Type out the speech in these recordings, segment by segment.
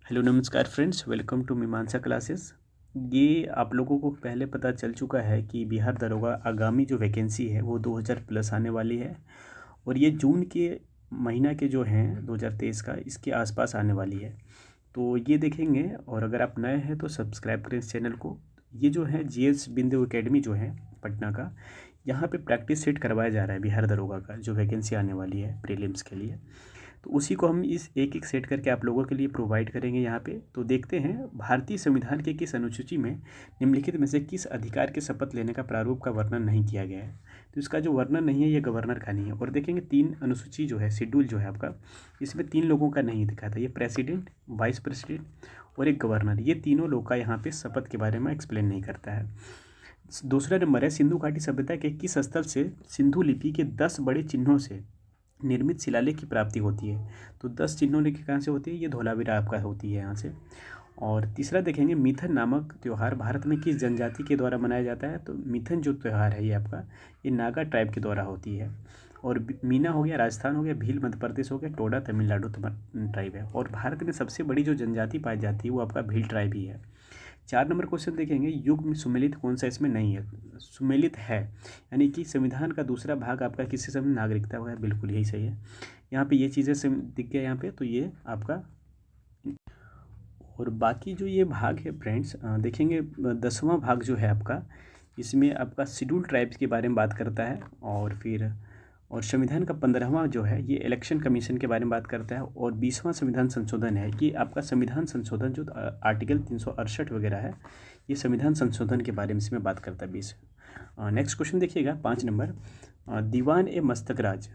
Hello नमस्कार friends, welcome to मीमांसा classes. ये आप लोगों को पहले पता चल चुका है कि बिहार दरोगा आगामी जो वैकेंसी है वो 2000 प्लस आने वाली है और ये जून के महीना के जो हैं 2023 का इसके आसपास आने वाली है। तो ये देखेंगे और अगर आप नए हैं तो सब्सक्राइब करें इस चैनल को। ये जो है जीएस बिंदु एकेडमी जो है पटना का, यहाँ पे प्रैक्टिस सेट करवाया जा रहा है बिहार दरोगा का जो वैकेंसी आने वाली है प्रीलिम्स के लिए। तो उसी को हम इस एक एक सेट करके आप लोगों के लिए प्रोवाइड करेंगे यहाँ पे। तो देखते हैं भारतीय संविधान के किस अनुसूची में निम्नलिखित में से किस अधिकार के शपथ लेने का प्रारूप का वर्णन नहीं किया गया है। तो इसका जो वर्णन नहीं है ये गवर्नर का नहीं है। और देखेंगे 3 अनुसूची जो है शेड्यूल जो है आपका, इसमें 3 लोगों का नहीं दिखा था। ये प्रेसिडेंट, वाइस प्रेसिडेंट और एक गवर्नर, ये तीनों लोग का यहाँ पे शपथ के बारे में एक्सप्लेन नहीं करता है। दूसरा नंबर है सिंधु घाटी सभ्यता के किस स्थल से सिंधु लिपि के 10 बड़े चिन्हों से निर्मित शिलालेख की प्राप्ति होती है। तो 10 चिन्हों की कहाँ से होती है, ये धोलावीरा आपका होती है यहाँ से। और तीसरा देखेंगे मिथन नामक त्यौहार भारत में किस जनजाति के द्वारा मनाया जाता है। तो मिथन जो त्यौहार है ये आपका, ये नागा ट्राइब के द्वारा होती है। और मीना हो गया राजस्थान हो गया, भील मध्य प्रदेश हो गया, टोडा तमिलनाडु ट्राइब है। और भारत में सबसे बड़ी जो जनजाति पाई जाती है वो आपका भील ट्राइब ही है। 4 नंबर क्वेश्चन देखेंगे युग में सुमेलित कौन सा इसमें नहीं है। सुमेलित है यानी कि संविधान का दूसरा भाग आपका किससे संबंधित, नागरिकता हुआ है, बिल्कुल यही सही है। यहाँ पे ये चीज़ें से दिख गया यहाँ पे, तो ये आपका। और बाकी जो ये भाग है फ्रेंड्स, देखेंगे 10वां भाग जो है आपका, इसमें आपका शेड्यूल ट्राइब्स के बारे में बात करता है। और फिर और संविधान का 15वां जो है ये इलेक्शन कमीशन के बारे में बात करता है। और 20वां संविधान संशोधन है, ये आपका संविधान संशोधन जो आर्टिकल 368 वगैरह है, ये संविधान संशोधन के बारे में इसमें बात करता है 20। नेक्स्ट क्वेश्चन देखिएगा 5 नंबर, दीवान ए मस्तकराज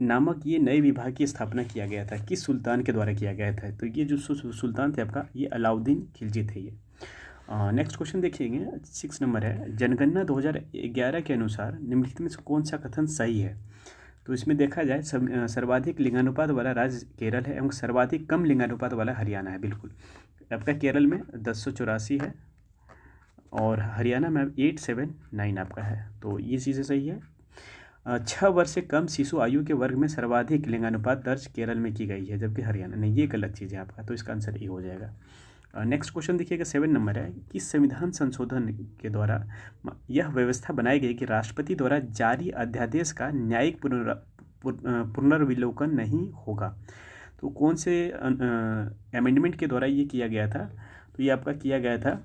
नामक ये नए विभाग की स्थापना किया गया था, किस सुल्तान के द्वारा किया गया था। तो ये जो सुल्तान थे आपका, ये अलाउद्दीन खिलजी थे ये। नेक्स्ट क्वेश्चन देखिएंगे 6 नंबर है, जनगणना 2011 के अनुसार निम्नलिखित में से कौन सा कथन सही है। तो इसमें देखा जाए सर्वाधिक लिंगानुपात वाला राज्य केरल है एवं सर्वाधिक कम लिंगानुपात वाला हरियाणा है। बिल्कुल आपका केरल में 1084 है और हरियाणा में 879 आपका है। तो ये चीज़ें सही है। 6 वर्ष से कम शिशु आयु के वर्ग में सर्वाधिक लिंगानुपात दर्ज केरल में की गई है, जबकि हरियाणा नहीं, ये गलत चीज़ है आपका। तो इसका आंसर ये हो जाएगा। नेक्स्ट क्वेश्चन देखिएगा 7 नंबर है, किस संविधान संशोधन के द्वारा यह व्यवस्था बनाई गई कि राष्ट्रपति द्वारा जारी अध्यादेश का न्यायिक पुनर्विलोकन नहीं होगा। तो कौन से अमेंडमेंट के द्वारा ये किया गया था। तो ये आपका किया गया था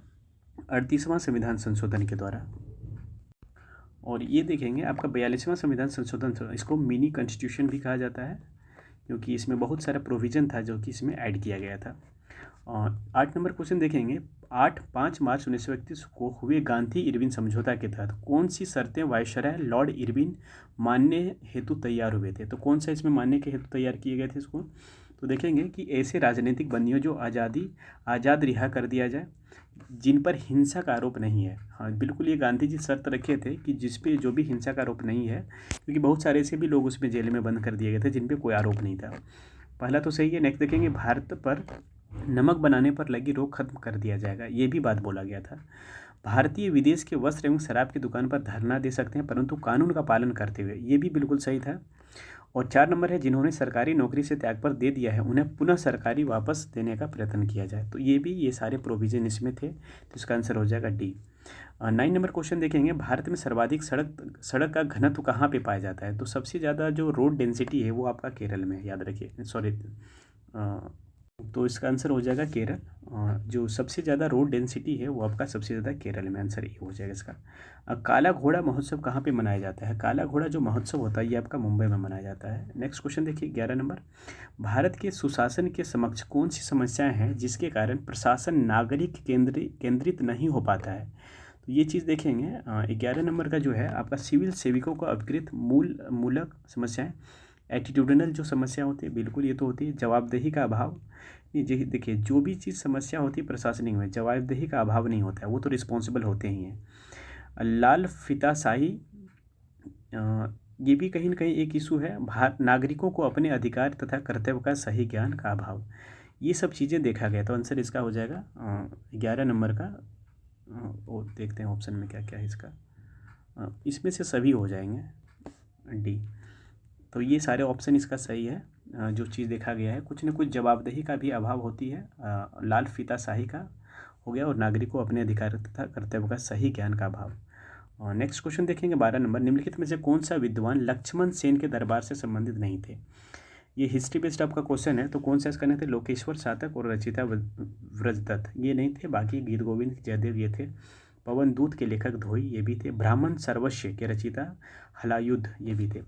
38वां संविधान संशोधन के द्वारा। और ये देखेंगे आपका 42वां संविधान संशोधन, इसको मिनी कॉन्स्टिट्यूशन भी कहा जाता है क्योंकि इसमें बहुत सारा प्रोविज़न था जो कि इसमें ऐड किया गया था। और 8 नंबर क्वेश्चन देखेंगे, 5 मार्च 1931 को हुए गांधी इरविन समझौता के तहत कौन सी शर्तें वायसराय लॉर्ड इरविन मानने हेतु तैयार हुए थे। तो कौन सा इसमें मानने के हेतु तैयार किए गए थे इसको। तो देखेंगे कि ऐसे राजनीतिक बंदियों जो आज़ाद रिहा कर दिया जाए जिन पर हिंसा का आरोप नहीं है। हाँ बिल्कुल, ये गांधी जी शर्त रखे थे कि जिस पे जो भी हिंसा का आरोप नहीं है, क्योंकि बहुत सारे ऐसे भी लोग उसमें जेल में बंद कर दिए गए थे जिन पे कोई आरोप नहीं था। पहला तो सही है। नेक्स्ट देखेंगे, भारत पर नमक बनाने पर लगी रोक खत्म कर दिया जाएगा, ये भी बात बोला गया था। भारतीय विदेश के वस्त्र एवं शराब की दुकान पर धरना दे सकते हैं परंतु कानून का पालन करते हुए, ये भी बिल्कुल सही था। और 4 नंबर है, जिन्होंने सरकारी नौकरी से त्याग पर दे दिया है उन्हें पुनः सरकारी वापस देने का प्रयत्न किया जाए। तो ये सारे प्रोविजन इसमें थे, तो इसका आंसर हो जाएगा डी। 9 नंबर क्वेश्चन देखेंगे, भारत में सर्वाधिक सड़क का घनत्व कहाँ पे पाया जाता है। तो सबसे ज़्यादा जो रोड डेंसिटी है वो आपका केरल में है, याद रखिए, सॉरी। तो इसका आंसर हो जाएगा केरल। जो सबसे ज़्यादा रोड डेंसिटी है वो आपका सबसे ज़्यादा केरल में, आंसर ये हो जाएगा इसका। काला घोड़ा महोत्सव कहाँ पे मनाया जाता है। काला घोड़ा जो महोत्सव होता है ये आपका मुंबई में मनाया जाता है। नेक्स्ट क्वेश्चन देखिए 11 नंबर, भारत के सुशासन के समक्ष कौन सी समस्याएं हैं जिसके कारण प्रशासन नागरिक केंद्रित नहीं हो पाता है। तो ये चीज़ देखेंगे 11 नंबर का जो है आपका, सिविल सेवकों को अपकृत मूलक समस्याएं, एटीट्यूडनल जो समस्या होती है, बिल्कुल ये तो होती है। जवाबदेही का अभाव, ये देखिए जो भी चीज़ समस्या होती है प्रशासनिक में, जवाबदेही का अभाव नहीं होता है, वो तो रिस्पॉन्सिबल होते ही हैं। लाल फीताशाही, ये भी कहीं ना कहीं एक इशू है। नागरिकों को अपने अधिकार तथा कर्तव्य का सही ज्ञान का अभाव, ये सब चीज़ें देखा गया। तो आंसर इसका हो जाएगा 11 नंबर का। और देखते हैं ऑप्शन में क्या क्या है इसका। इसमें से सभी हो जाएंगे डी। तो ये सारे ऑप्शन इसका सही है। जो चीज़ देखा गया है, कुछ न कुछ जवाबदेही का भी अभाव होती है, लाल फीताशाही का हो गया, और नागरिकों अपने अधिकार तथा कर्तव्य का सही ज्ञान का अभाव। और नेक्स्ट क्वेश्चन देखेंगे 12 नंबर, निम्नलिखित में से कौन सा विद्वान लक्ष्मण सेन के दरबार से संबंधित नहीं थे। ये हिस्ट्री बेस्ड आपका क्वेश्चन है, तो कौन से इसका नहीं थे, लोकेश्वर सातक और रचिता व्रजदत्त ये नहीं थे। बाकी गीत गोविंद जयदेव ये थे। पवन दूत के लेखक धोई ये भी थे। ब्राह्मण सर्वस्व के रचिता हलायुद्ध ये भी थे।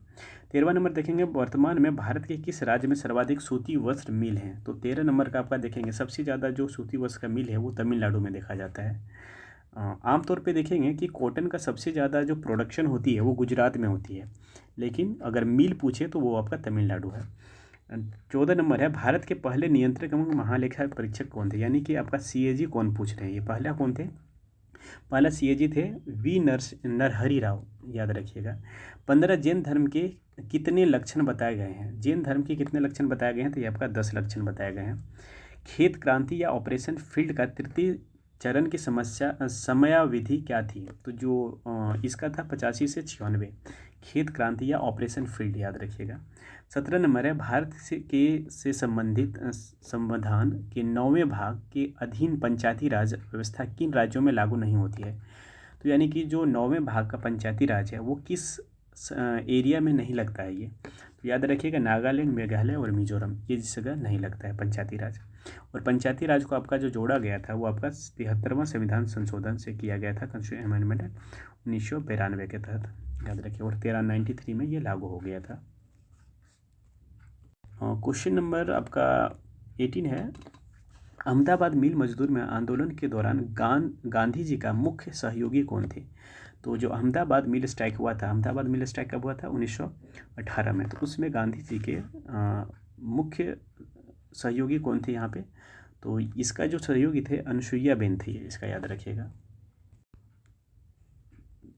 13वां नंबर देखेंगे, वर्तमान में भारत के किस राज्य में सर्वाधिक सूती वस्त्र मिल हैं। तो 13 नंबर का आपका देखेंगे, सबसे ज़्यादा जो सूती वस्त्र का मिल है वो तमिलनाडु में देखा जाता है। आमतौर पे देखेंगे कि कॉटन का सबसे ज़्यादा जो प्रोडक्शन होती है वो गुजरात में होती है, लेकिन अगर मिल पूछे तो वो आपका तमिलनाडु है। 14 नंबर है, भारत के पहले नियंत्रक एवं महालेखा परीक्षक कौन थे, यानी कि आपका सीएजी कौन पूछ रहे हैं। ये पहला कौन थे, पहला सीएजी थे वी नरहरि राव, याद रखिएगा। 15 जैन धर्म के कितने लक्षण बताए गए हैं। जैन धर्म के कितने लक्षण बताए गए हैं, तो ये आपका 10 लक्षण बताए गए हैं। खेत क्रांति या ऑपरेशन फील्ड का तृतीय चरण की समयावधि क्या थी। तो जो इसका था 85 से 96, खेत क्रांति या ऑपरेशन फील्ड, याद रखिएगा। 17 नंबर है, भारत से संबंधित संविधान के 9वें भाग के अधीन पंचायती राज व्यवस्था किन राज्यों में लागू नहीं होती है। तो यानी कि जो 9वें भाग का पंचायती राज है वो किस एरिया में नहीं लगता है। ये तो याद रखिएगा, नागालैंड, मेघालय और मिजोरम, ये जिस जगह नहीं लगता है पंचायती राज। और पंचायती राज को आपका जो जोड़ा गया था वो आपका 73वां संविधान संशोधन से किया गया था, कॉन्स्टिट्यूशन अमेंडमेंट 1992 के तहत, याद रखिए। और 1393 में ये लागू हो गया था। क्वेश्चन नंबर आपका 18 है, अहमदाबाद मिल मजदूर में आंदोलन के दौरान गांधी जी का मुख्य सहयोगी कौन थे। तो जो अहमदाबाद मिल स्ट्राइक हुआ था, अहमदाबाद मिल स्ट्राइक कब हुआ था, 1918 में। तो उसमें गांधी जी के मुख्य सहयोगी कौन थे यहाँ पे। तो इसका जो सहयोगी थे अनुसुईया बेन थे, इसका याद रखिएगा।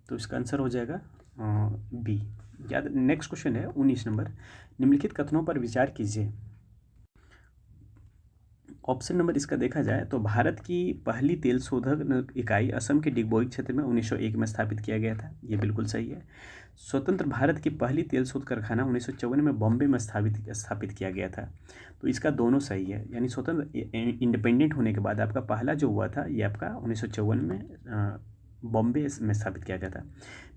तो इसका आंसर हो जाएगा बी, याद। नेक्स्ट क्वेश्चन है 19 नंबर, निम्नलिखित कथनों पर विचार कीजिए। ऑप्शन नंबर इसका देखा जाए तो भारत की पहली तेल शोधक इकाई असम के डिगबोई क्षेत्र में 1901 में स्थापित किया गया था, ये बिल्कुल सही है। स्वतंत्र भारत की पहली तेल शोध कारखाना 1954 में बॉम्बे में स्थापित किया गया था। तो इसका दोनों सही है, यानी स्वतंत्र इंडिपेंडेंट होने के बाद आपका पहला जो हुआ था ये आपका 1954 में बॉम्बे में स्थापित किया गया था।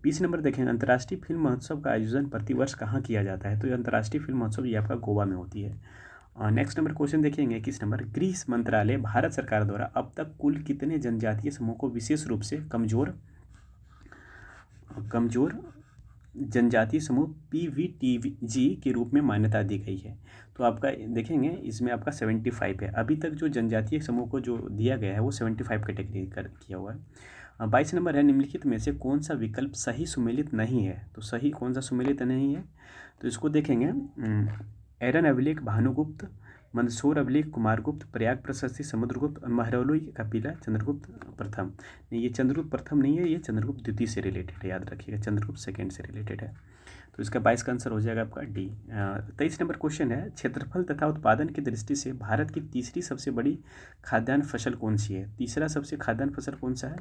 20 नंबर देखेंगे, अंतर्राष्ट्रीय फिल्म महोत्सव का आयोजन प्रतिवर्ष कहाँ किया जाता है। तो ये अंतर्राष्ट्रीय फिल्म महोत्सव ये आपका गोवा में होती है। नेक्स्ट नंबर क्वेश्चन देखेंगे, किस नंबर, गृह मंत्रालय भारत सरकार द्वारा अब तक कुल कितने जनजातीय समूह को विशेष रूप से कमजोर जनजातीय समूह PVTG के रूप में मान्यता दी गई है। तो आपका देखेंगे इसमें आपका 75 है। अभी तक जो जनजातीय समूह को जो दिया गया है वो 75 कैटेगरी किया हुआ है। 22 नंबर है, निम्नलिखित में से कौन सा विकल्प सही सुमेलित नहीं है। तो सही कौन सा सुमेलित नहीं है, तो इसको देखेंगे, एरन अभिलेख भानुगुप्त, मंदसौर अभिलेख कुमारगुप्त, प्रयाग प्रशस्ति समुद्रगुप्त, महरौली कपिला चंद्रगुप्त प्रथम। नहीं, ये चंद्रगुप्त प्रथम नहीं है, ये चंद्रगुप्त द्वितीय से रिलेटेड है, याद रखिएगा, चंद्रगुप्त सेकेंड से रिलेटेड है। तो इसका 22 का आंसर हो जाएगा आपका डी। 23 नंबर क्वेश्चन है, क्षेत्रफल तथा उत्पादन की दृष्टि से भारत की तीसरी सबसे बड़ी खाद्यान्न फसल कौन सी है। तीसरा सबसे खाद्यान्न फसल कौन सा है,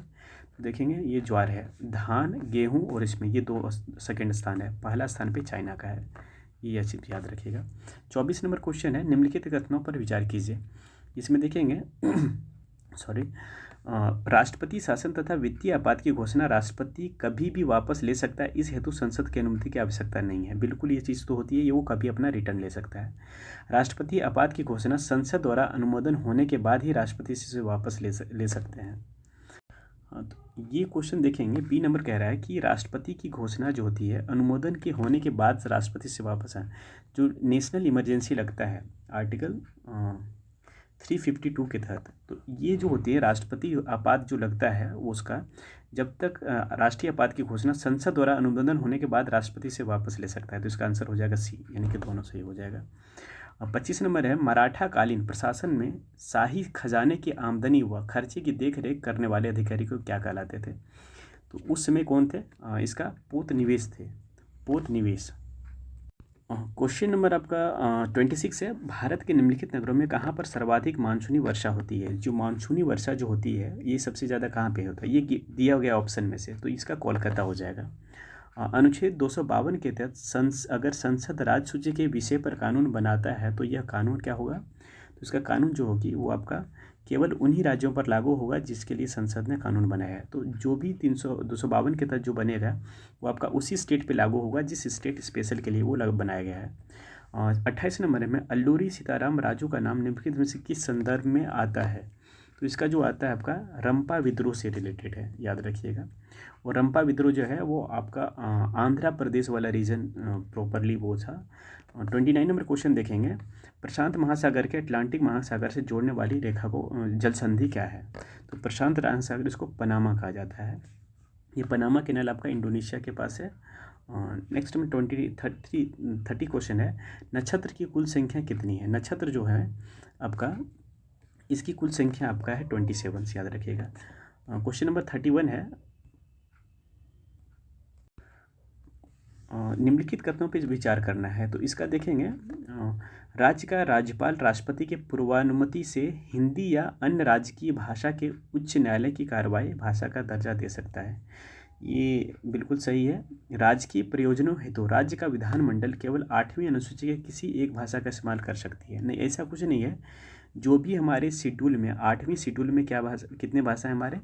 तो देखेंगे ये ज्वार है। धान, गेहूँ और इसमें ये 2 सेकेंड स्थान है, पहला स्थान पे चाइना का है, ये अच्छी याद रखिएगा। 24 नंबर क्वेश्चन है, निम्नलिखित कथनों पर विचार कीजिए। इसमें देखेंगे राष्ट्रपति शासन तथा वित्तीय आपात की घोषणा राष्ट्रपति कभी भी वापस ले सकता है, इस हेतु संसद की अनुमति की आवश्यकता नहीं है। बिल्कुल ये चीज़ तो होती है, ये वो कभी अपना रिटर्न ले सकता है। राष्ट्रपति आपात की घोषणा संसद द्वारा अनुमोदन होने के बाद ही राष्ट्रपति इसे वापस ले सकते हैं। हाँ, तो ये क्वेश्चन देखेंगे, बी नंबर कह रहा है कि राष्ट्रपति की घोषणा जो होती है अनुमोदन के होने के बाद राष्ट्रपति से वापस आए, जो नेशनल इमरजेंसी लगता है आर्टिकल 352 के तहत। तो ये जो होती है राष्ट्रपति आपात जो लगता है वो उसका जब तक राष्ट्रीय आपात की घोषणा संसद द्वारा अनुमोदन होने के बाद राष्ट्रपति से वापस ले सकता है। तो इसका आंसर हो जाएगा सी, यानी कि दोनों सही हो जाएगा। 25 नंबर है, मराठा कालीन प्रशासन में शाही खजाने की आमदनी व खर्चे की देखरेख करने वाले अधिकारी को क्या कहलाते थे। तो उस समय कौन थे, इसका पोत निवेश थे, पोत निवेश। क्वेश्चन नंबर आपका 26 है, भारत के निम्नलिखित नगरों में कहाँ पर सर्वाधिक मानसूनी वर्षा होती है। जो मानसूनी वर्षा जो होती है ये सबसे ज़्यादा कहाँ पे होता है, ये दिया गया ऑप्शन में से, तो इसका कोलकाता हो जाएगा। अनुच्छेद 252 के तहत अगर संसद राज्य सूची के विषय पर कानून बनाता है तो यह कानून क्या होगा, तो इसका कानून जो होगी वो आपका केवल उन्हीं राज्यों पर लागू होगा जिसके लिए संसद ने कानून बनाया है। तो जो भी 252 के तहत जो बनेगा वो आपका उसी स्टेट पे लागू होगा जिस स्टेट स्पेशल के लिए वो बनाया गया है। 28 नंबर में अल्लूरी सीताराम राजू का नाम निम्नलिखित में से किस संदर्भ में आता है, तो इसका जो आता है आपका रंपा विद्रोह से रिलेटेड है, याद रखिएगा। और रंपा विद्रोह जो है वो आपका आंध्र प्रदेश वाला रीजन प्रॉपरली वो था। 29 नंबर क्वेश्चन देखेंगे, प्रशांत महासागर के अटलांटिक महासागर से जोड़ने वाली रेखा को जल संधि क्या है, तो प्रशांत महासागर इसको पनामा कहा जाता है। ये पनामा कैनाल आपका इंडोनेशिया के पास है। नेक्स्ट में 30 क्वेश्चन है, नक्षत्र की कुल संख्या कितनी है। नक्षत्र जो है आपका इसकी कुल संख्या आपका है 27, याद रखिएगा। क्वेश्चन नंबर 31 है, निम्नलिखित कथनों पर विचार करना है। तो इसका देखेंगे, राज्य का राज्यपाल राष्ट्रपति के पूर्वानुमति से हिंदी या अन्य राजकीय भाषा के उच्च न्यायालय की कार्रवाई भाषा का दर्जा दे सकता है। ये बिल्कुल सही है। राजकीय प्रयोजनों हेतु राज्य का विधानमंडल केवल 8वीं अनुसूची के किसी एक भाषा का इस्तेमाल कर सकती है। नहीं, ऐसा कुछ नहीं है। जो भी हमारे शेड्यूल में 8वीं शेड्यूल में क्या भाषा, कितने भाषाएं हमारे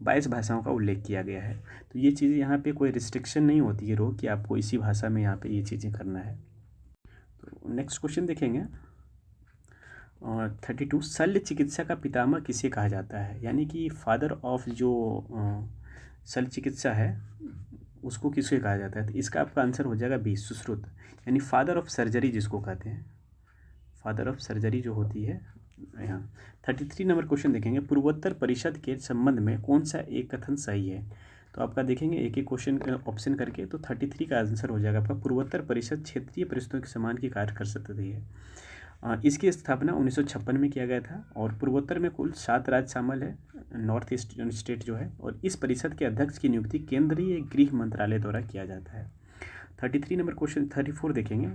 22 भाषाओं का उल्लेख किया गया है। तो ये चीज़ें यहाँ पे कोई रिस्ट्रिक्शन नहीं होती है रो कि आपको इसी भाषा में यहाँ पे ये चीज़ें करना है। तो नेक्स्ट क्वेश्चन देखेंगे, और 32, शल्य चिकित्सा का पितामह किसे कहा जाता है, यानी कि फादर ऑफ जो शल्य चिकित्सा है उसको किसे कहा जाता है। तो इसका आपका आंसर हो जाएगा बी, सुश्रुत, यानी फादर ऑफ सर्जरी जिसको कहते हैं, फादर ऑफ सर्जरी जो होती है यहाँ। 33 नंबर क्वेश्चन देखेंगे, पूर्वोत्तर परिषद के संबंध में कौन सा एक कथन सही है। तो आपका देखेंगे एक एक क्वेश्चन ऑप्शन करके, तो 33 का आंसर हो जाएगा आपका, पूर्वोत्तर परिषद क्षेत्रीय परिषदों के समान की कार्य कर सकती है। इसकी स्थापना 1956 में किया गया था और पूर्वोत्तर में कुल 7 राज्य शामिल है, नॉर्थ ईस्ट स्टेट जो है, और इस परिषद के अध्यक्ष की नियुक्ति केंद्रीय गृह मंत्रालय द्वारा किया जाता है। 33 नंबर क्वेश्चन 34 देखेंगे,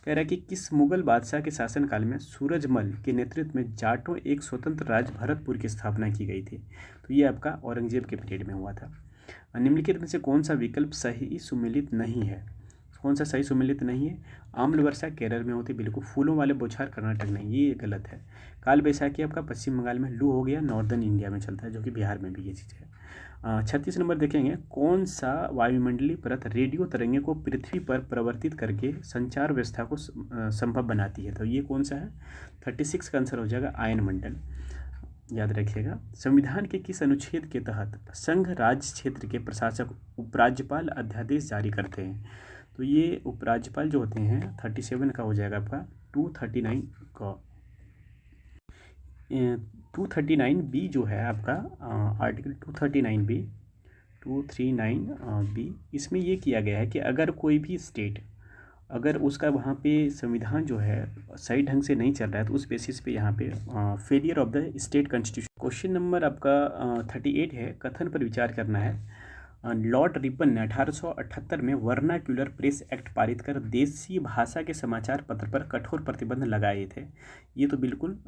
कह रहा है कि किस मुगल बादशाह के शासनकाल में सूरजमल के नेतृत्व में जाटों एक स्वतंत्र राज्य भरतपुर की स्थापना की गई थी। तो ये आपका औरंगजेब के पीरियड में हुआ था। निम्नलिखित में से कौन सा विकल्प सही सुमेलित नहीं है, कौन सा सही सुमेलित नहीं है। आम्ल वर्षा केरल में होती, बिल्कुल। फूलों वाले बौछार कर्नाटक में, ये गलत है। काल बैसाखी आपका पश्चिम बंगाल में, लू हो गया नॉर्दर्न इंडिया में चलता है, जो कि बिहार में भी ये चीज़ है। 36 नंबर देखेंगे, कौन सा वायुमंडलीय परत रेडियो तरंगे को पृथ्वी पर परिवर्तित करके संचार व्यवस्था को संभव बनाती है। तो ये कौन सा है। 36 का आंसर हो जाएगा आयन मंडल, याद रखिएगा। संविधान के किस अनुच्छेद के तहत संघ राज्य क्षेत्र के प्रशासक उपराज्यपाल अध्यादेश जारी करते हैं। तो ये उपराज्यपाल जो होते हैं 37 का हो जाएगा आपका 239 का। 239 जो है आपका आर्टिकल 239 बी, इसमें ये किया गया है कि अगर कोई भी स्टेट, अगर उसका वहाँ पे संविधान जो है सही ढंग से नहीं चल रहा है तो उस बेसिस पे यहाँ पे failure of the state constitution. Question number आपका 38 है, कथन पर विचार करना है। लॉर्ड रिपन ने 1878 में वर्नाक्यूलर प्रेस एक्ट पारित कर देसी भाषा के समाचार पत्र पर कठोर प्रतिबंध लगाए थे। ये तो बिल्कुल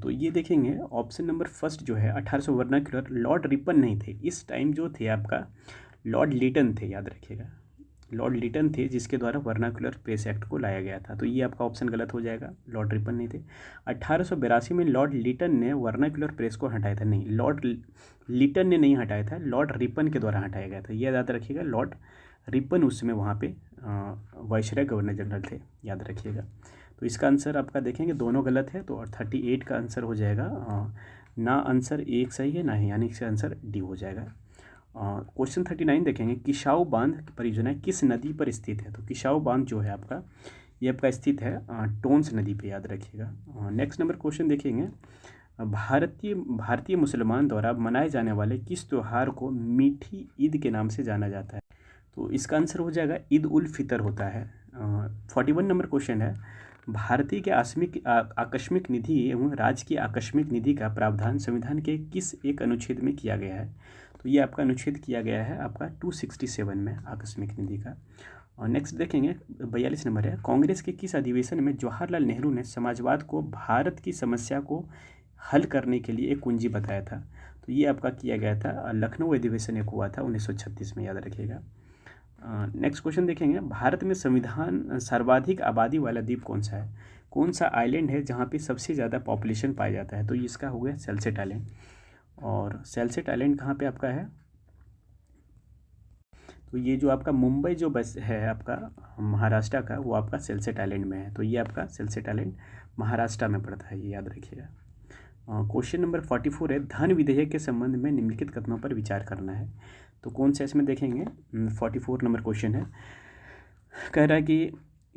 तो ये देखेंगे ऑप्शन नंबर फर्स्ट जो है 1800 वर्नाक्यूलर, लॉर्ड रिपन नहीं थे इस टाइम, जो थे आपका लॉर्ड लिटन थे, याद रखिएगा। लॉर्ड लिटन थे जिसके द्वारा वर्नाक्यूलर प्रेस एक्ट को लाया गया था। तो ये आपका ऑप्शन गलत हो जाएगा, लॉर्ड रिपन नहीं थे। 1882 में लॉर्ड लिटन ने वर्नाक्यूलर प्रेस को हटाया था, नहीं, लॉर्ड लिटन ने नहीं हटाया था, लॉर्ड रिपन के द्वारा हटाया गया था। ये याद रखिएगा, लॉर्ड रिपन उस समय वहाँ पे वाइसराय गवर्नर जनरल थे, याद रखिएगा। तो इसका आंसर आपका देखेंगे दोनों गलत है, तो 38 का आंसर हो जाएगा ना आंसर एक सही है ना ही, यानी इसका आंसर डी हो जाएगा। क्वेश्चन 39 देखेंगे, किसाऊ बांध परियोजना किस नदी पर स्थित है। तो किसाऊ बांध जो है आपका, ये आपका स्थित है टोंस नदी पे, याद रखिएगा। नेक्स्ट नंबर क्वेश्चन देखेंगे, भारतीय मुसलमान द्वारा मनाए जाने वाले किस त्यौहार को मीठी ईद के नाम से जाना जाता है। तो इसका आंसर हो जाएगा ईद उल फितर होता है। 41 नंबर क्वेश्चन है, भारतीय के आकस्मिक निधि एवं राज्य की आकस्मिक निधि का प्रावधान संविधान के किस एक अनुच्छेद में किया गया है। तो ये आपका अनुच्छेद किया गया है आपका 267 में आकस्मिक निधि का। और नेक्स्ट देखेंगे 42 नंबर है, कांग्रेस के किस अधिवेशन में जवाहरलाल नेहरू ने समाजवाद को भारत की समस्या को हल करने के लिए एक कुंजी बताया था। तो तो ये आपका किया गया था, लखनऊ अधिवेशन एक हुआ था 1936 में, याद रखिएगा। नेक्स्ट क्वेश्चन देखेंगे, भारत में संविधान सर्वाधिक आबादी वाला द्वीप कौन सा है? कौन सा आइलैंड है जहाँ पे सबसे ज़्यादा पॉपुलेशन पाया जाता है? तो इसका हो गया सेल्सेट आइलैंड। और सेल्सेट आइलैंड कहाँ पे आपका है? तो ये जो आपका मुंबई जो बस है आपका महाराष्ट्र का, वो आपका सेल्सेट आइलैंड में है। तो ये आपका सेल्सेट आइलैंड महाराष्ट्र में पड़ता है, ये याद रखिएगा। क्वेश्चन नंबर 44 है, धन विधेयक के संबंध में निम्नलिखित कथनों पर विचार करना है। तो कौन सा इसमें देखेंगे, 44 नंबर क्वेश्चन है, कह रहा है कि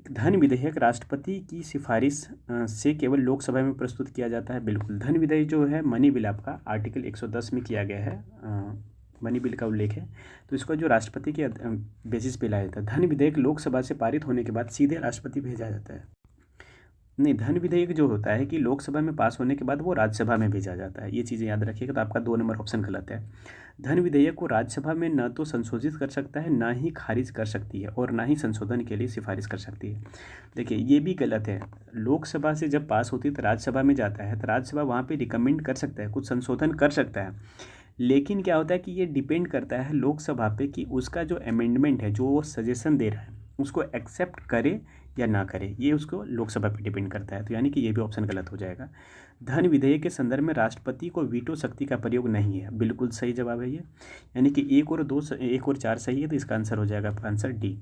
धन विधेयक राष्ट्रपति की सिफारिश से केवल लोकसभा में प्रस्तुत किया जाता है। बिल्कुल, धन विधेयक जो है मनी बिल आपका आर्टिकल 110 में किया गया है, मनी बिल का उल्लेख है। तो इसको जो राष्ट्रपति के बेसिस पे लाया जाता है। धन विधेयक लोकसभा से पारित होने के बाद सीधे राष्ट्रपति भेजा जाता है। नहीं, धन विधेयक जो होता है कि लोकसभा में पास होने के बाद वो राज्यसभा में भेजा जाता है, ये चीज़ें याद रखिएगा। तो आपका 2 नंबर ऑप्शन गलत है। धन विधेयक को राज्यसभा में न तो संशोधित कर सकता है, ना ही खारिज कर सकती है, और ना ही संशोधन के लिए सिफारिश कर सकती है। देखिए, ये भी गलत है। लोकसभा से जब पास होती है तो राज्यसभा में जाता है, तो राज्यसभा वहाँ पे रिकमेंड कर सकता है, कुछ संशोधन कर सकता है। लेकिन क्या होता है कि ये डिपेंड करता है लोकसभा पे कि उसका जो अमेंडमेंट है, जो वो सजेशन दे रहा है, उसको एक्सेप्ट करे या ना करे, ये उसको लोकसभा पे डिपेंड करता है। तो यानी कि ये भी ऑप्शन गलत हो जाएगा। धन विधेयक के संदर्भ में राष्ट्रपति को वीटो शक्ति का प्रयोग नहीं है, बिल्कुल सही जवाब है ये। यानी कि 1 और 2 1 और 4 सही है, तो इसका आंसर हो जाएगा आपका आंसर डी।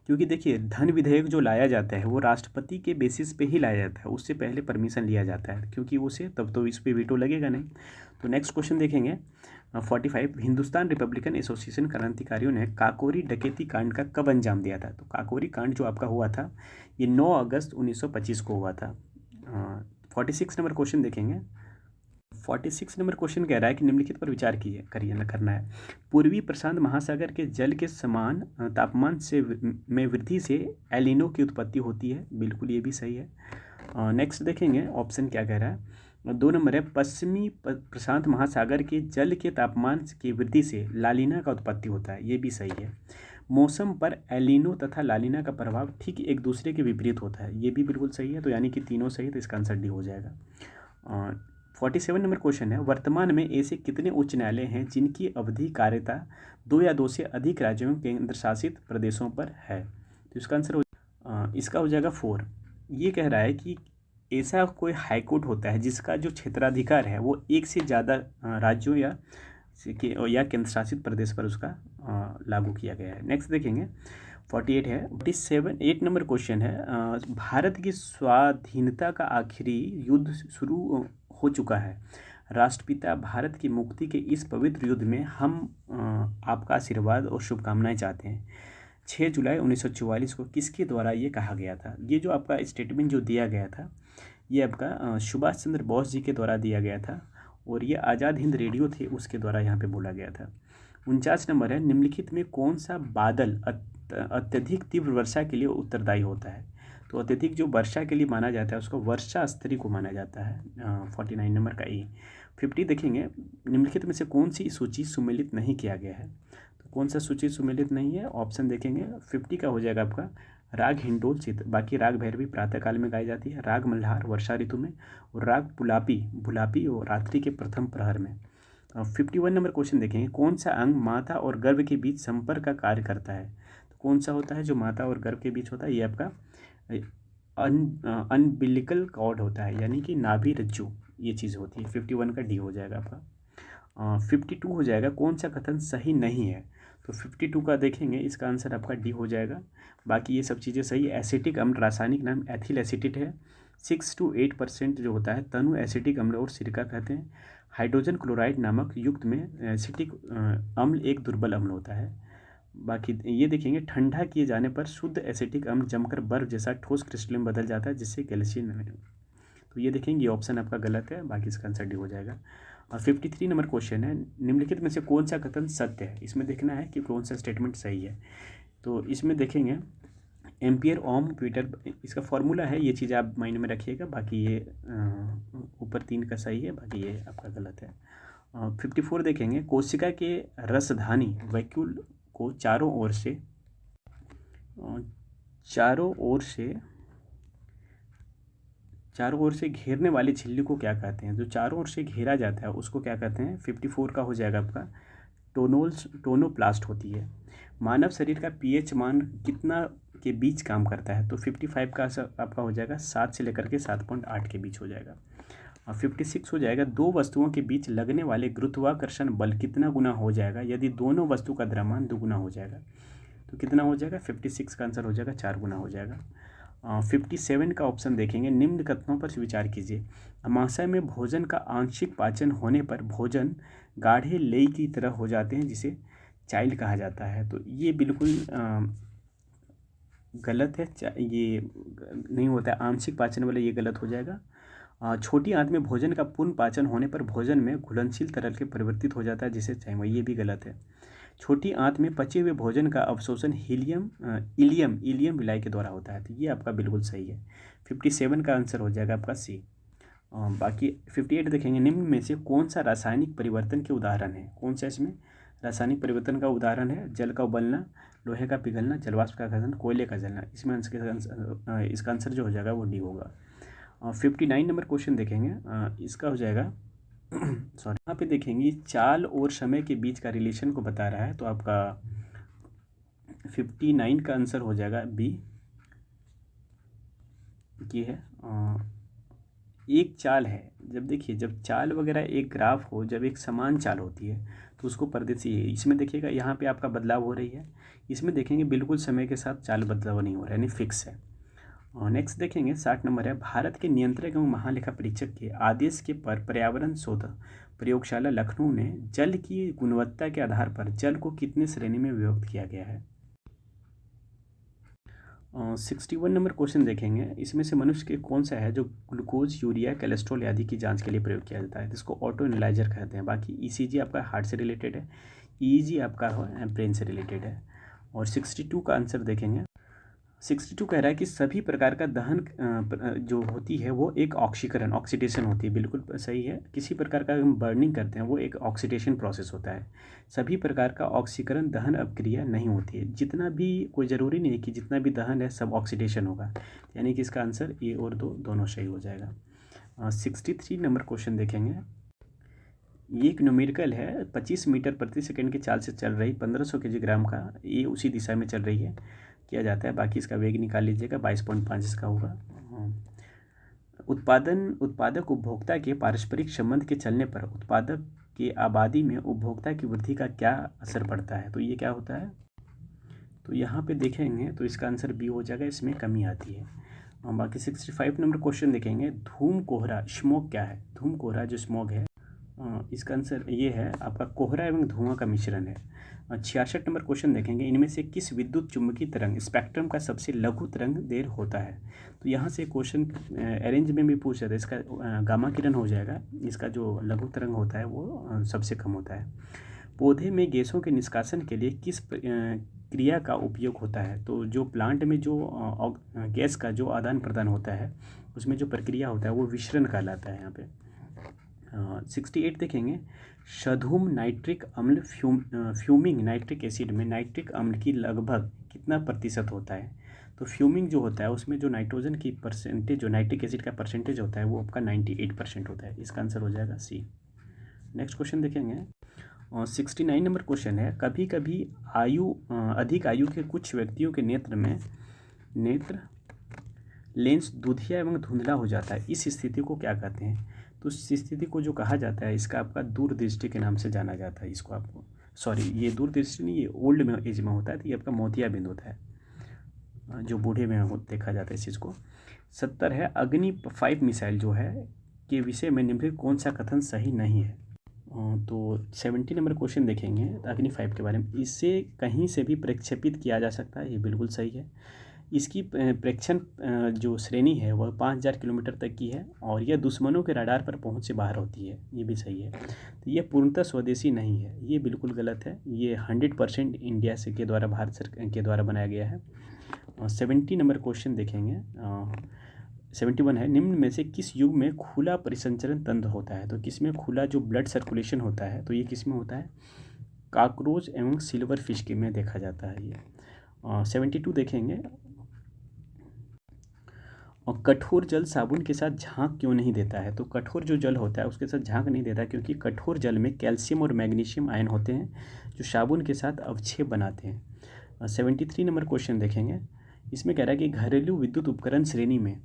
क्योंकि देखिए, धन विधेयक जो लाया जाता है वो राष्ट्रपति के बेसिस पे ही लाया जाता है, उससे पहले परमिशन लिया जाता है, क्योंकि उसे तब तो इस पे वीटो लगेगा नहीं। तो नेक्स्ट क्वेश्चन देखेंगे, 45, हिंदुस्तान रिपब्लिकन एसोसिएशन क्रांतिकारियों ने काकोरी डकैती कांड का कब अंजाम दिया था? तो काकोरी कांड जो आपका हुआ था ये 9 अगस्त 1925 को हुआ था। 46 नंबर क्वेश्चन देखेंगे। 46 नंबर क्वेश्चन कह रहा है कि निम्नलिखित पर विचार करिए न करना है। पूर्वी प्रशांत महासागर के जल के समान तापमान से में वृद्धि से एलिनो की उत्पत्ति होती है, बिल्कुल ये भी सही है। नेक्स्ट देखेंगे ऑप्शन क्या कह रहा है। 2 नंबर है, पश्चिमी प्रशांत महासागर के जल के तापमान की वृद्धि से लालिना का उत्पत्ति होता है, ये भी सही है। मौसम पर एलिनो तथा लालिना का प्रभाव ठीक एक दूसरे के विपरीत होता है, ये भी बिल्कुल सही है। तो यानी कि तीनों सही, तो इसका आंसर डी हो जाएगा। 47 नंबर क्वेश्चन है, वर्तमान में ऐसे कितने उच्च न्यायालय हैं जिनकी अवधि कार्यता 2 या 2 से अधिक राज्यों केंद्र शासित प्रदेशों पर है? तो इसका आंसर इसका हो जाएगा 4। ये कह रहा है कि ऐसा कोई हाईकोर्ट होता है जिसका जो क्षेत्राधिकार है वो 1 से ज़्यादा राज्यों या केंद्र शासित प्रदेश पर उसका लागू किया गया है। नेक्स्ट देखेंगे 48 है, 8 नंबर क्वेश्चन है, भारत की स्वाधीनता का आखिरी युद्ध शुरू हो चुका है। राष्ट्रपिता भारत की मुक्ति के इस पवित्र युद्ध में हम आपका आशीर्वाद और शुभकामनाएं चाहते हैं। 6 जुलाई 1944 को किसके द्वारा ये कहा गया था? ये जो आपका स्टेटमेंट जो दिया गया था ये आपका सुभाष चंद्र बोस जी के द्वारा दिया गया था, और ये आज़ाद हिंद रेडियो थे उसके द्वारा यहाँ पे बोला गया था। 49 नंबर है, निम्नलिखित में कौन सा बादल अत्यधिक तीव्र वर्षा के लिए उत्तरदायी होता है? तो अत्यधिक जो वर्षा के लिए माना जाता है उसको वर्षा स्तरी को माना जाता है। 49 नंबर का ए। 50 देखेंगे, निम्नलिखित में से कौन सी सूची सुमेलित नहीं किया गया है? तो कौन सा सूची सुमेलित नहीं है? ऑप्शन देखेंगे, 50 का हो जाएगा आपका राग हिंडोल चित, बाकी राग भैरवी प्रातःकाल में गाई जाती है, राग मल्हार वर्षा ऋतु में, और राग पुलापी भुलापी और रात्रि के प्रथम प्रहर में। 51 नंबर क्वेश्चन देखेंगे, कौन सा अंग माता और गर्भ के बीच संपर्क का कार्य करता है? तो कौन सा होता है जो माता और गर्भ के बीच होता है? ये आपका अनबिलिकल कॉर्ड होता है, यानी कि नाभि रज्जु, ये चीज़ होती है। 51 का डी हो जाएगा आपका। 52 हो जाएगा, कौन सा कथन सही नहीं है? तो 52 का देखेंगे, इसका आंसर आपका डी हो जाएगा। बाकी ये सब चीज़ें सही। एसिटिक अम्ल रासायनिक नाम एथिल एसिटेट है। 6 to 8% जो होता है तनु एसिटिक अम्ल और सिरका कहते हैं। हाइड्रोजन क्लोराइड नामक युक्त में एसिटिक अम्ल एक दुर्बल अम्ल होता है। बाकी ये देखेंगे, ठंडा किए जाने पर शुद्ध एसिटिक अम्ल जमकर बर्फ जैसा ठोस क्रिस्टल में बदल जाता है, जिससे कैल्शियम। तो ये देखेंगे, ये ऑप्शन आपका गलत है, बाकी इसका आंसर डी हो जाएगा। और 53 नंबर क्वेश्चन है, निम्नलिखित में से कौन सा कथन सत्य है? इसमें देखना है कि कौन सा स्टेटमेंट सही है। तो इसमें देखेंगे, एम्पियर ओम मीटर इसका फॉर्मूला है, ये चीज़ आप माइंड में रखिएगा। बाकी ये ऊपर 3 का सही है, बाकी ये आपका गलत है। 54 देखेंगे, कोशिका के रसधानी वैक्यूल को चारों ओर चारों ओर से घेरने वाली झिल्ली को क्या कहते हैं? जो चारों ओर से घेरा जाता है उसको क्या कहते हैं? 54 का हो जाएगा आपका टोनोप्लास्ट होती है। मानव शरीर का पीएच मान कितना के बीच काम करता है? तो 55 का आपका हो जाएगा 7 से लेकर के 7.8 के बीच हो जाएगा। और 56 हो जाएगा, दो वस्तुओं के बीच लगने वाले गुरुत्वाकर्षण बल कितना गुना हो जाएगा यदि दोनों वस्तु का द्रव्यमान दुगुना हो जाएगा? तो कितना हो जाएगा? 56 का आंसर हो जाएगा 4 गुना हो जाएगा। 57 का ऑप्शन देखेंगे, निम्न कथनों पर विचार कीजिए। अमाशय में भोजन का आंशिक पाचन होने पर भोजन गाढ़े लेई की तरह हो जाते हैं जिसे चाइल्ड कहा जाता है। तो ये बिल्कुल गलत है, ये नहीं होता है आंशिक पाचन वाला, ये गलत हो जाएगा। छोटी आंत में भोजन का पूर्ण पाचन होने पर भोजन में घुलनशील तरल के परिवर्तित हो जाता है जिसे चाहिए, ये भी गलत है। छोटी आंत में पचे हुए भोजन का अवशोषण इलियम विलाय के द्वारा होता है। तो ये आपका बिल्कुल सही है। 57 का आंसर हो जाएगा आपका सी। बाकी 58 देखेंगे, निम्न में से कौन सा रासायनिक परिवर्तन के उदाहरण है? कौन सा इसमें रासायनिक परिवर्तन का उदाहरण है? जल का उबलना, लोहे का पिघलना, जलवाष्प का गलन, कोयले का जलना। इसमें इसका आंसर जो हो जाएगा वो डी होगा। 59 नंबर क्वेश्चन देखेंगे, इसका हो जाएगा सॉरी, यहाँ पे देखेंगे चाल और समय के बीच का रिलेशन को बता रहा है। तो आपका 59 का आंसर हो जाएगा बी, ये है। एक चाल है, जब देखिए जब चाल वगैरह एक ग्राफ हो, जब एक समान चाल होती है तो उसको परदेशी है। इसमें देखिएगा यहाँ पे आपका बदलाव हो रही है, इसमें देखेंगे बिल्कुल समय के साथ चाल बदलाव नहीं हो रहा है, यानी फिक्स है। और नेक्स्ट देखेंगे 60 नंबर है, भारत के नियंत्रक एवं महालेखा परीक्षक के आदेश के पर पर्यावरण शोध प्रयोगशाला लखनऊ ने जल की गुणवत्ता के आधार पर जल को कितने श्रेणी में विभक्त किया गया है? 61 नंबर क्वेश्चन देखेंगे, इसमें से मनुष्य के कौन सा है जो ग्लूकोज, यूरिया, कोलेस्ट्रॉल आदि की जांच के लिए प्रयोग किया जाता है? जिसको ऑटो एनालाइजर कहते हैं। बाकी ईसीजी आपका हार्ट से रिलेटेड है, ईईजी आपका ब्रेन से रिलेटेड है। और 62 का आंसर देखेंगे, 62 कह रहा है कि सभी प्रकार का दहन जो होती है वो एक ऑक्सीडेशन होती है। बिल्कुल सही है, किसी प्रकार का हम बर्निंग करते हैं वो एक ऑक्सीडेशन प्रोसेस होता है। सभी प्रकार का ऑक्सीकरण दहन अभिक्रिया नहीं होती है। जितना भी, कोई ज़रूरी नहीं है कि जितना भी दहन है सब ऑक्सीडेशन होगा, यानी कि इसका आंसर ए और दो दोनों सही हो जाएगा। 63 नंबर क्वेश्चन देखेंगे, ये एक न्यूमेरिकल है, 25 मीटर प्रति सेकंड की चाल से चल रही 1500 किलोग्राम का, ये उसी दिशा में चल रही है, किया जाता है। बाकी इसका वेग निकाल लीजिएगा, 22.5 इसका होगा। उत्पादक उपभोक्ता के पारस्परिक संबंध के चलने पर उत्पादक की आबादी में उपभोक्ता की वृद्धि का क्या असर पड़ता है? तो ये क्या होता है? तो यहाँ पे देखेंगे तो इसका आंसर बी हो जाएगा, इसमें कमी आती है। बाकी 65 नंबर क्वेश्चन देखेंगे, धूम कोहरा स्मोक क्या है? धूम कोहरा जो स्मोक है, इसका आंसर ये है आपका कोहरा एवं धुआं का मिश्रण है। 66 नंबर क्वेश्चन देखेंगे, इनमें से किस विद्युत चुम्बकीय तरंग स्पेक्ट्रम का सबसे लघु तरंग दैर्घ्य होता है? तो यहाँ से क्वेश्चन अरेंज में भी पूछ रहे थे, इसका गामा किरण हो जाएगा, इसका जो लघु तरंग होता है वो सबसे कम होता है। पौधे में गैसों के निष्कासन के लिए किस क्रिया का उपयोग होता है? तो जो प्लांट में जो गैस का जो आदान प्रदान होता है उसमें जो प्रक्रिया होता है वो विशरण कहलाता है यहाँ पे। 68 देखेंगे, सधूम नाइट्रिक अम्ल फ्यूमिंग नाइट्रिक एसिड में नाइट्रिक अम्ल की लगभग कितना प्रतिशत होता है? तो फ्यूमिंग जो होता है उसमें जो नाइट्रोजन की परसेंटेज, जो नाइट्रिक एसिड का परसेंटेज होता है वो आपका 98% होता है। इसका आंसर हो जाएगा सी। नेक्स्ट क्वेश्चन देखेंगे, 69 नंबर क्वेश्चन है, कभी कभी अधिक आयु के कुछ व्यक्तियों के नेत्र लेंस दुधिया एवं धुंधला हो जाता है, इस स्थिति को क्या कहते हैं? तो इस स्थिति को जो कहा जाता है इसका आपका दूरदृष्टि के नाम से जाना जाता है। इसको आपको, सॉरी ये दूरदृष्टि नहीं, ये ओल्ड में एज में होता है, तो ये आपका मोतियाबिंद होता है जो बूढ़े में देखा जाता है इस चीज़ को। 70 है, अग्नि 5 मिसाइल जो है के विषय में निम्नलिखित कौन सा कथन सही नहीं है? तो 70 नंबर क्वेश्चन देखेंगे अग्नि 5 के बारे में, इससे कहीं से भी प्रक्षेपित किया जा सकता है, ये बिल्कुल सही है। इसकी प्रेक्षण जो श्रेणी है वह 5000 किलोमीटर तक की है और यह दुश्मनों के रडार पर पहुंच से बाहर होती है, ये भी सही है। तो ये पूर्णतः स्वदेशी नहीं है, ये बिल्कुल गलत है, ये 100% इंडिया से के द्वारा, भारत सरकार के द्वारा बनाया गया है। 70 नंबर क्वेश्चन देखेंगे, 71 है, निम्न में से किस युग में खुला परिसंचरण तंत्र होता है? तो किसमें खुला जो ब्लड सर्कुलेशन होता है तो ये किसमें होता है? कॉकरोच एवं सिल्वर फिश के में देखा जाता है ये। 72 देखेंगे, और कठोर जल साबुन के साथ झाग क्यों नहीं देता है? तो कठोर जो जल होता है उसके साथ झाग नहीं देता क्योंकि कठोर जल में कैल्शियम और मैग्नीशियम आयन होते हैं जो साबुन के साथ अवक्षेप बनाते हैं। 73 नंबर क्वेश्चन देखेंगे। इसमें कह रहा है कि घरेलू विद्युत उपकरण श्रेणी में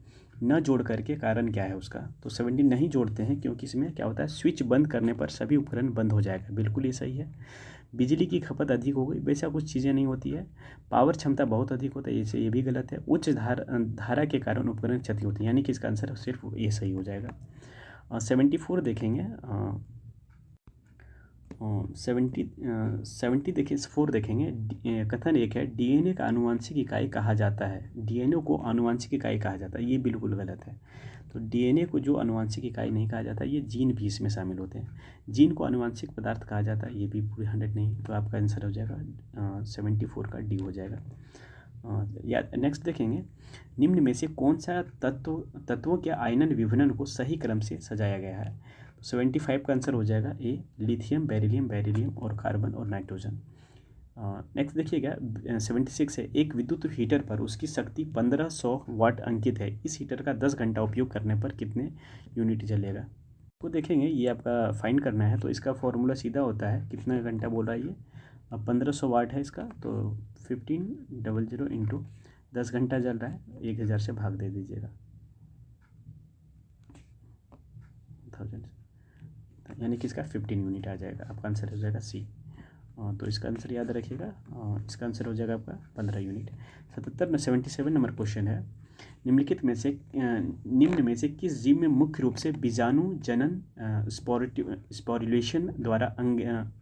न जोड़ करके कारण क्या है उसका? तो 70 नहीं जोड़ते हैं क्योंकि इसमें क्या होता है, स्विच बंद करने पर सभी उपकरण बंद हो जाएगा। बिल्कुल ये सही है। बिजली की खपत अधिक हो गई, वैसा कुछ चीज़ें नहीं होती है। पावर क्षमता बहुत अधिक होता है, ये भी गलत है। उच्च धारा के कारण उपकरण क्षति होती है, यानी कि इसका आंसर सिर्फ ये सही हो जाएगा। 74 देखेंगे। 70 देखिए 4 देखेंगे। कथन एक है, डीएनए का आनुवंशिक इकाई कहा जाता है। डीएनए को आनुवंशिक इकाई कहा जाता है, ये बिल्कुल गलत है। तो डीएनए को जो आनुवंशिक इकाई नहीं कहा जाता, ये जीन भी इसमें शामिल होते हैं। जीन को आनुवंशिक पदार्थ कहा जाता है, ये भी पूरे 100 नहीं। तो आपका आंसर हो जाएगा 74 का डी हो जाएगा। या नेक्स्ट देखेंगे, निम्न में से कौन सा तत्वों के आयनन विभेदन को सही क्रम से सजाया गया है? तो 75 का आंसर हो जाएगा ए, लिथियम, बेरिलियम और कार्बन और नाइट्रोजन। नेक्स्ट देखिएगा 76 है, एक विद्युत हीटर पर उसकी शक्ति 1500 वाट अंकित है। इस हीटर का 10 घंटा उपयोग करने पर कितने यूनिट जलेगा? तो देखेंगे ये आपका फाइन करना है, तो इसका फॉर्मूला सीधा होता है, कितना घंटा बोल रहा है ये, 1500 वाट है इसका, तो 1500 इंटू 10 घंटा जल रहा है, 1000 से भाग दे दीजिएगा 1000, यानी कि इसका 15 यूनिट आ जाएगा। आपका आंसर हो जाएगा सी। तो इसका आंसर याद रखिएगा, इसका आंसर हो जाएगा आपका 15 यूनिट। 77 नंबर क्वेश्चन है, निम्न में से किस जीव में मुख्य रूप से बीजाणु जनन स्पोरिलेशन द्वारा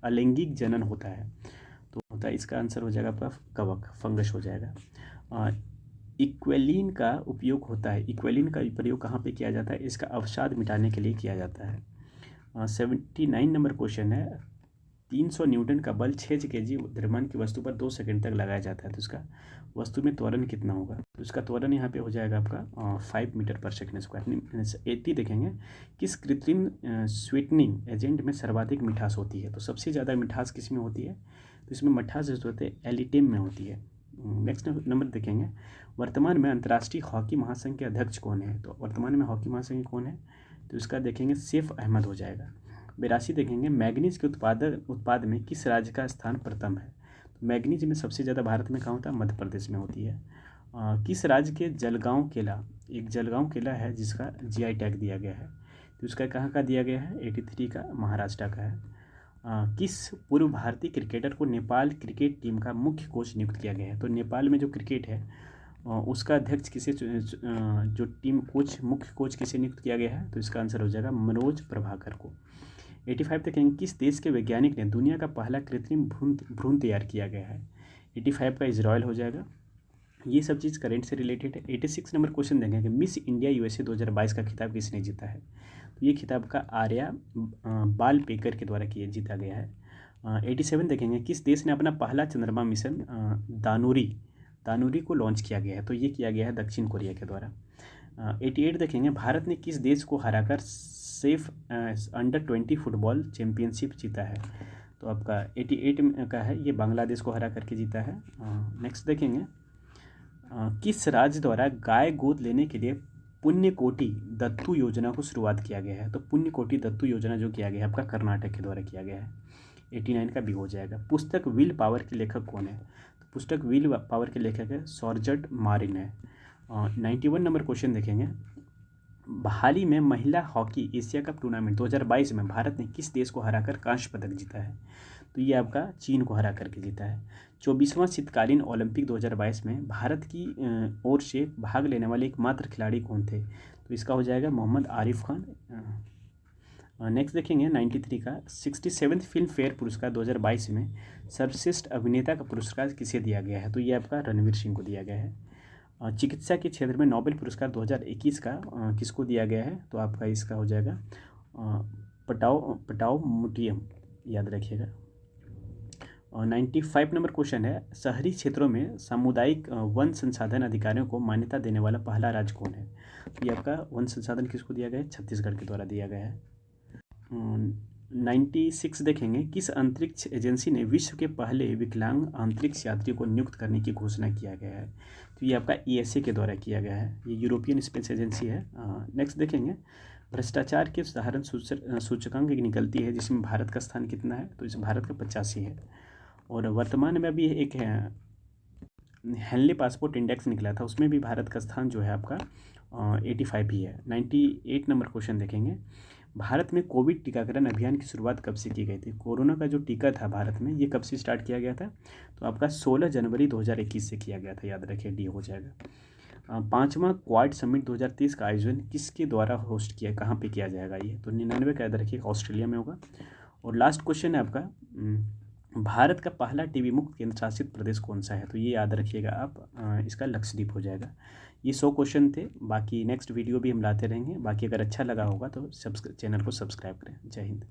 अलैंगिक जनन होता है? तो होता है, इसका आंसर हो जाएगा आपका कवक, फंगस हो जाएगा। इक्वेलिन का उपयोग होता है, इक्वेलिन का प्रयोग कहाँ पे किया जाता है? इसका अवसाद मिटाने के लिए किया जाता है। 79 नंबर क्वेश्चन है, 300 न्यूटन का बल 6 kg द्रव्यमान की वस्तु पर 2 सेकंड तक लगाया जाता है, तो इसका वस्तु में त्वरण कितना होगा? तो इसका त्वरण यहाँ पे हो जाएगा आपका 5 मीटर पर सेकंड स्क्वायर। 80 देखेंगे, किस कृत्रिम स्वीटनिंग एजेंट में सर्वाधिक मिठास होती है? तो सबसे ज़्यादा मिठास किस में होती है? तो इसमें मिठास जो होती है एलिटेम में होती है। नेक्स्ट नंबर देखेंगे, वर्तमान में अंतर्राष्ट्रीय हॉकी महासंघ के अध्यक्ष कौन है? तो वर्तमान में हॉकी महासंघ कौन है? तो इसका देखेंगे सैफ अहमद हो जाएगा। 82 देखेंगे, मैग्नीज के उत्पाद में किस राज्य का स्थान प्रथम है? तो मैग्नीज में सबसे ज़्यादा भारत में कहाँ होता है? मध्य प्रदेश में होती है। किस राज्य के जलगांव किला, एक जलगांव किला है जिसका जीआई टैग दिया गया है, तो उसका कहाँ का दिया गया है? 83 का महाराष्ट्र का है। किस पूर्व भारतीय क्रिकेटर को नेपाल क्रिकेट टीम का मुख्य कोच नियुक्त किया गया है? तो नेपाल में जो क्रिकेट है उसका अध्यक्ष किसे, जो टीम कोच, मुख्य कोच किसे नियुक्त किया गया है? तो इसका आंसर हो जाएगा मनोज प्रभाकर को। 85 देखेंगे, किस देश के वैज्ञानिक ने दुनिया का पहला कृत्रिम भ्रूण तैयार किया गया है? 85 का इजराइल हो जाएगा। ये सब चीज़ करेंट से रिलेटेड है। 86 नंबर क्वेश्चन देखेंगे कि मिस इंडिया यूएसए 2022 का खिताब किसने जीता है? तो ये खिताब का आर्या बाल पेकर के द्वारा जीता गया है। 87 देखेंगे, किस देश ने अपना पहला चंद्रमा मिशन दानुरी को लॉन्च किया गया है? तो ये किया गया है दक्षिण कोरिया के द्वारा। 88 देखेंगे, भारत ने किस देश को हराकर सेफ अंडर-20 फुटबॉल चैंपियनशिप जीता है? तो आपका 88 का है, ये बांग्लादेश को हरा करके जीता है। नेक्स्ट देखेंगे, किस राज्य द्वारा गाय गोद लेने के लिए पुण्यकोटि दत्तू योजना को शुरुआत किया गया है? तो पुण्यकोटि दत्तू योजना जो किया गया है आपका कर्नाटक के द्वारा किया गया है। 89 का भी हो जाएगा। पुस्तक विल पावर के लेखक कौन है? तो पुस्तक विल पावर के लेखक है सॉर्जट मारिन है। 91 नंबर क्वेश्चन देखेंगे, हाल ही में महिला हॉकी एशिया कप टूर्नामेंट 2022 में भारत ने किस देश को हराकर कांस्य पदक जीता है? तो ये आपका चीन को हरा करके जीता है। 24वां शीतकालीन ओलंपिक 2022 में भारत की ओर से भाग लेने वाले एकमात्र खिलाड़ी कौन थे? तो इसका हो जाएगा मोहम्मद आरिफ खान। नेक्स्ट देखेंगे 93 का, 67th फिल्म फेयर पुरस्कार 2022 में सर्वश्रेष्ठ अभिनेता का पुरस्कार किसे दिया गया है? तो ये आपका रणवीर सिंह को दिया गया है। चिकित्सा के क्षेत्र में नोबेल पुरस्कार 2021 का किसको दिया गया है? तो आपका इसका हो जाएगा पटाओ मुटियम, याद रखिएगा। 95 नंबर क्वेश्चन है, शहरी क्षेत्रों में सामुदायिक वन संसाधन अधिकारियों को मान्यता देने वाला पहला राज्य कौन है? तो ये आपका वन संसाधन किसको दिया गया है? छत्तीसगढ़ के द्वारा दिया गया है। 96 देखेंगे, किस अंतरिक्ष एजेंसी ने विश्व के पहले विकलांग अंतरिक्ष यात्री को नियुक्त करने की घोषणा किया गया है? तो ये आपका ESA के द्वारा किया गया है, ये यूरोपियन स्पेस एजेंसी है। नेक्स्ट देखेंगे, भ्रष्टाचार के साधारण सूचकांक एक निकलती है जिसमें भारत का स्थान कितना है, तो इस भारत का 85 है। और वर्तमान में अभी एक है हेनली पासपोर्ट इंडेक्स निकला था, उसमें भी भारत का स्थान जो है आपका 85 ही है। 98 नंबर क्वेश्चन देखेंगे, भारत में कोविड टीकाकरण अभियान की शुरुआत कब से की गई थी? कोरोना का जो टीका था भारत में, ये कब से स्टार्ट किया गया था? तो आपका 16 जनवरी 2021 से किया गया था, याद रखिए, डी हो जाएगा। पाँचवा क्वाड समिट 2023 का आयोजन किसके द्वारा होस्ट किया, कहाँ पे किया जाएगा? ये तो 99 का याद रखिए, ऑस्ट्रेलिया में होगा। और लास्ट क्वेश्चन है आपका, भारत का पहला टीबी मुक्त केंद्र शासित प्रदेश कौन सा है? तो ये याद रखिएगा आप, इसका लक्षद्वीप हो जाएगा। ये 100 क्वेश्चन थे, बाकी नेक्स्ट वीडियो भी हम लाते रहेंगे। बाकी अगर अच्छा लगा होगा तो चैनल को सब्सक्राइब करें। जय हिंद।